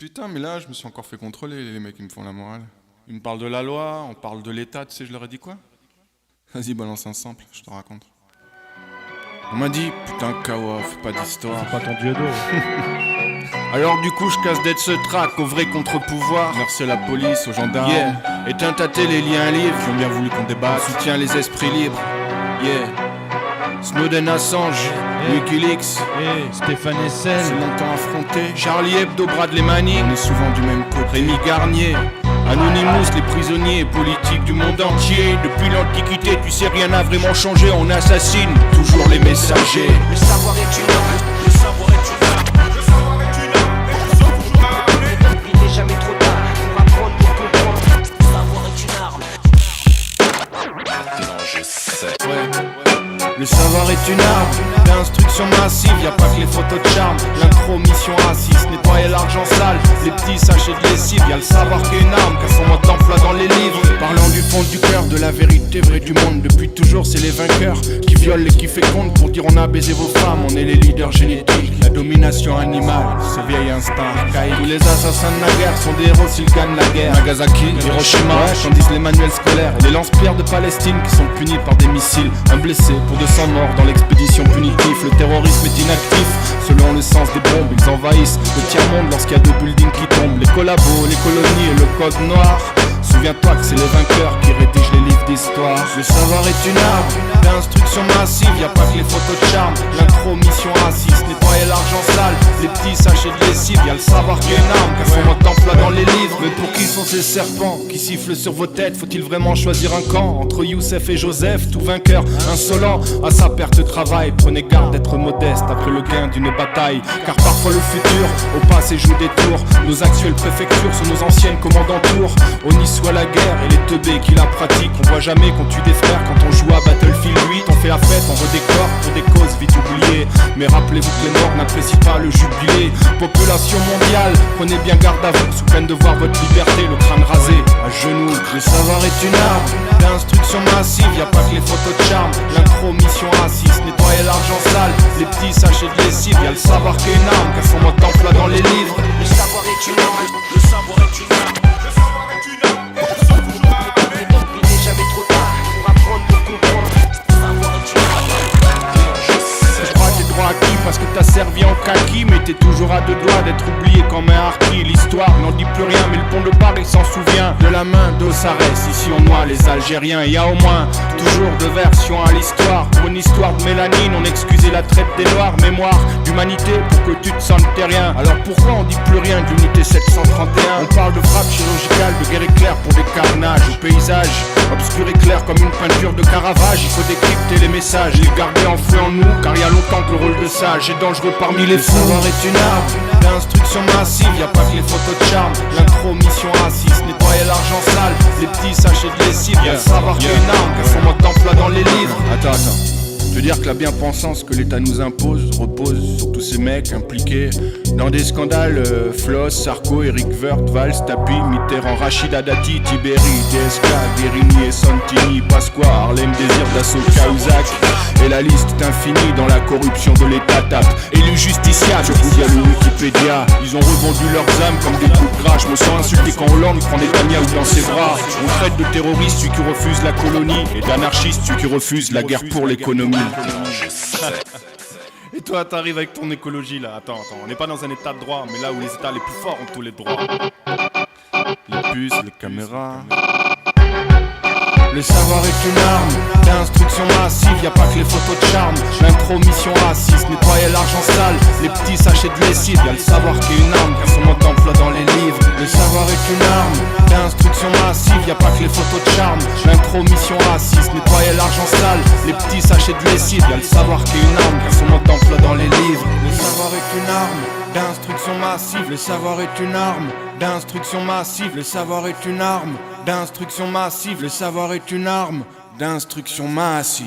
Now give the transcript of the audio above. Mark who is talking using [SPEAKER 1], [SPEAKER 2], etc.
[SPEAKER 1] Putain, mais là, je me suis encore fait contrôler, les mecs, ils me font la morale. Ils me parlent de la loi, on parle de l'État, tu sais, je leur ai dit quoi? Vas-y, balance un sample, je te raconte. On m'a dit, putain, Kawa, fais pas d'histoire.
[SPEAKER 2] C'est pas ton dieu d'eau.
[SPEAKER 1] Alors du coup, je casse d'être ce track au vrai contre-pouvoir. Merci à la police, aux gendarmes. Yeah. Éteins ta télé, lis un livre. Ils ont bien voulu qu'on débatte. Soutiens les esprits libres. Yeah. Snowden, Assange, Wikileaks,
[SPEAKER 2] Stéphane Essel,
[SPEAKER 1] c'est mon temps affronté. Charlie Hebdo, Brad les Manning, on est souvent du même côté. Rémi Garnier, Anonymous, les prisonniers politiques du monde entier. Depuis l'Antiquité, tu sais, rien n'a vraiment changé. On assassine toujours les messagers.
[SPEAKER 3] Le savoir est une arme, le savoir est une arme, le savoir est une arme, personne ne pourra arrêter. Il n'est jamais trop tard pour apprendre, pour comprendre. Le savoir est une arme. Non, je sais.
[SPEAKER 1] Ouais. Le savoir est une arme d'instruction massive, y a pas que les photos de charme. L'intromission raciste, nettoyer l'argent sale, les petits sachets de lessive. Y'a le savoir qui est une arme, qu'à son mode d'emploi dans les livres. Parlant du fond du cœur, de la vérité vraie du monde. Depuis toujours, c'est les vainqueurs qui violent et qui fécondent pour dire on a baisé vos femmes. On est les leaders génétiques, la domination animale, ce vieil instinct archaïque. Tous les assassins de la guerre sont des héros s'ils gagnent la guerre. Nagasaki, Hiroshima, qu'en disent les manuels scolaires. Et les lance-pierres de Palestine qui sont punis par des missiles. Un blessé pour 200 morts dans l'expédition punitive. Le terrorisme est inactif, selon le sens des bombes. Ils envahissent le tiers-monde lorsqu'il y a deux buildings qui tombent. Les collabos, les colonies et le code noir. Souviens-toi que c'est les vainqueurs qui rédigent les livres d'histoire. Le savoir est une arme d'instruction massive, y a pas que les photos de charme. L'intromission raciste, nettoyer l'argent sale, les petits sachets de lessive. Y a le savoir qui est une arme, qu'à son mode d'emploi dans les livres. Mais pour qui sont ces serpents qui sifflent sur vos têtes? Faut-il vraiment choisir un camp entre Youssef et Joseph? Tout vainqueur, insolent, à sa perte de travail. Prenez garde d'être modeste après le gain d'une bataille. Car parfois le futur, au passé joue des tours. Nos actuelles préfectures sont nos anciennes commandantours. On y soit la guerre et les teubés qui la pratiquent. On voit jamais qu'on tue des frères quand on joue à Battlefield 8. On fait la fête, on redécore pour des causes vite oubliées. Mais rappelez-vous que les morts n'apprécient pas le jubilé. Population mondiale, prenez bien garde à vous, sous peine de voir votre liberté, le crâne rasé, à genoux. Le savoir est une arme d'instruction massive, y a pas que les photos de charme. L'intromission raciste, nettoyer l'argent sale, les petits sachets de lessive. Y a le savoir qui est une arme, qu'à son mode d'emploi dans les livres.
[SPEAKER 3] Le savoir est une arme, le savoir est une arme, le savoir est une arme, personne ne pourra arrêter. Il n'est jamais trop tard pour apprendre, pour comprendre. Le savoir est une arme.
[SPEAKER 1] Je crois que t'es droit acquis parce que t'as servi en kaki. Mais t'es toujours à deux doigts d'être oublié comme un harki. L'histoire n'en dit plus rien, mais le pont de Paris s'en souvient. De la main d'Ossarès, ici on noie les Algériens. Y a au moins toujours deux versions à l'histoire. Pour une histoire de mélanine, on excusait la traite des noirs. Mémoire d'humanité pour que tu te sentes terrien. Alors pourquoi on dit plus rien de l'unité 731? On parle de frappe chirurgicale, de guerre éclair pour des carnages. Au paysage obscur et clair comme une peinture de Caravage. Il faut décrypter les messages, les garder enfouis en nous. Car y a longtemps que le rôle de sage est dangereux parmi les fous. Le savoir est une arme d'instruction massive, y a pas que les photos de charme. L'intromission raciste, nettoyer l'argent sale, les petits sachets de lessive. Y a le savoir qui est une arme, qu'à son mode d'emploi dans les livres. Attends. Je veux dire que la bien-pensance que l'État nous impose repose sur tous ces mecs impliqués dans des scandales. Floss, Sarko, Eric Woerth, Valls, Tapi, Mitterrand, Rachida Dati, Tiberi, DSK, Guérini et Santini, Pasqua, Harlem, Désir, Dassault, Cahuzac. Et la liste est infinie dans la corruption de l'État tape. Élu justiciable, Google ou Wikipédia. Ils ont revendu leurs âmes comme des coups de gras. Je me sens insulté quand Hollande prend Netanyahou dans ses bras. On traite de terroriste celui qui refuse la colonie et d'anarchiste celui qui refuse la guerre pour l'économie. Et toi t'arrives avec ton écologie là. Attends, on n'est pas dans un état de droit, mais là où les états les plus forts ont tous les droits. Les puces, les caméras. Le savoir est une arme d'instruction massive, y a pas que les photos de charme. L'intromission raciste, nettoyer l'argent sale, les petits sachets de lessive. Y a le savoir qui est une arme, car son mode d'emploi dans les livres. Le savoir est une arme d'instruction massive, y a pas que les photos de charme. L'intromission raciste, nettoyer l'argent sale, les petits sachets de lessive. Y a le savoir qui est une arme, car son mode d'emploi dans les livres. Le savoir est une arme d'instruction massive, le savoir est une arme d'instruction massive, le savoir est une arme d'instruction massive, le savoir est une arme d'instruction massive.